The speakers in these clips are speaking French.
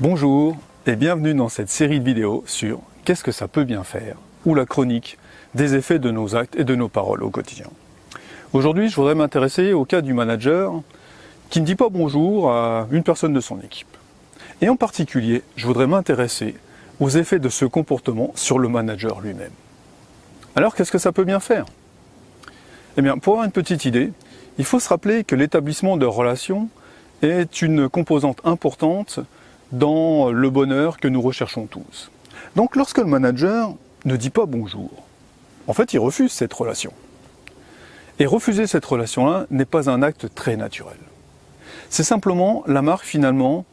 Bonjour et bienvenue dans cette série de vidéos sur qu'est-ce que ça peut bien faire, ou la chronique des effets de nos actes et de nos paroles au quotidien. Aujourd'hui, je voudrais m'intéresser au cas du manager qui ne dit pas bonjour à une personne de son équipe. Et en particulier, je voudrais m'intéresser aux effets de ce comportement sur le manager lui-même. Alors, qu'est-ce que ça peut bien faire? Eh bien, pour avoir une petite idée, il faut se rappeler que l'établissement de relations est une composante importante dans le bonheur que nous recherchons tous. Donc, lorsque le manager ne dit pas bonjour, en fait, il refuse cette relation. Et refuser cette relation-là n'est pas un acte très naturel. C'est simplement la marque, finalement,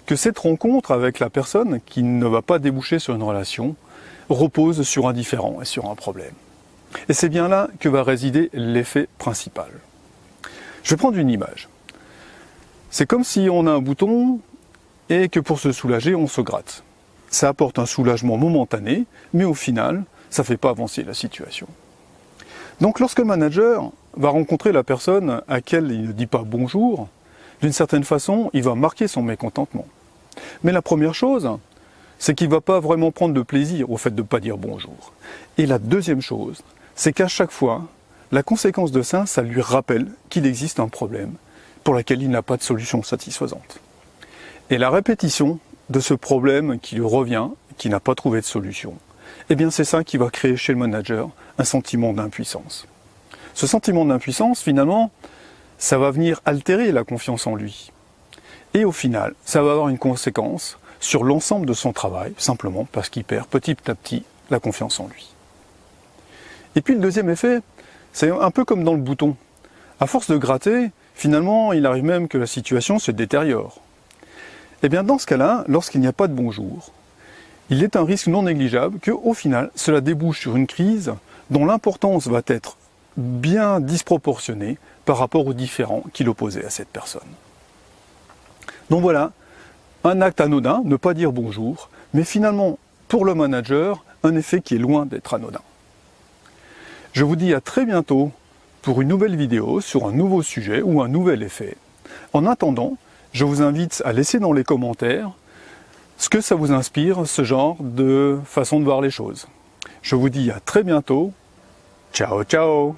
que cette rencontre avec la personne qui ne va pas déboucher sur une relation repose sur un différend et sur un problème. Et c'est bien là que va résider l'effet principal. Je vais prendre une image. C'est comme si on a un bouton et que pour se soulager, on se gratte. Ça apporte un soulagement momentané, mais au final, ça ne fait pas avancer la situation. Donc lorsque le manager va rencontrer la personne à laquelle il ne dit pas bonjour, d'une certaine façon, il va marquer son mécontentement. Mais la première chose, c'est qu'il ne va pas vraiment prendre de plaisir au fait de ne pas dire bonjour. Et la deuxième chose, c'est qu'à chaque fois, la conséquence de ça, ça lui rappelle qu'il existe un problème pour lequel il n'a pas de solution satisfaisante. Et la répétition de ce problème qui lui revient, qui n'a pas trouvé de solution, eh bien c'est ça qui va créer chez le manager un sentiment d'impuissance. Ce sentiment d'impuissance, finalement, ça va venir altérer la confiance en lui. Et au final, ça va avoir une conséquence sur l'ensemble de son travail, simplement parce qu'il perd petit à petit la confiance en lui. Et puis le deuxième effet, c'est un peu comme dans le bouton. À force de gratter, finalement, il arrive même que la situation se détériore. Et bien dans ce cas-là, lorsqu'il n'y a pas de bonjour, il est un risque non négligeable qu'au final, cela débouche sur une crise dont l'importance va être bien disproportionnée par rapport aux différends qu'il opposait à cette personne. Donc voilà, un acte anodin, ne pas dire bonjour, mais finalement, pour le manager, un effet qui est loin d'être anodin. Je vous dis à très bientôt pour une nouvelle vidéo sur un nouveau sujet ou un nouvel effet. En attendant, je vous invite à laisser dans les commentaires ce que ça vous inspire, ce genre de façon de voir les choses. Je vous dis à très bientôt. Ciao, ciao!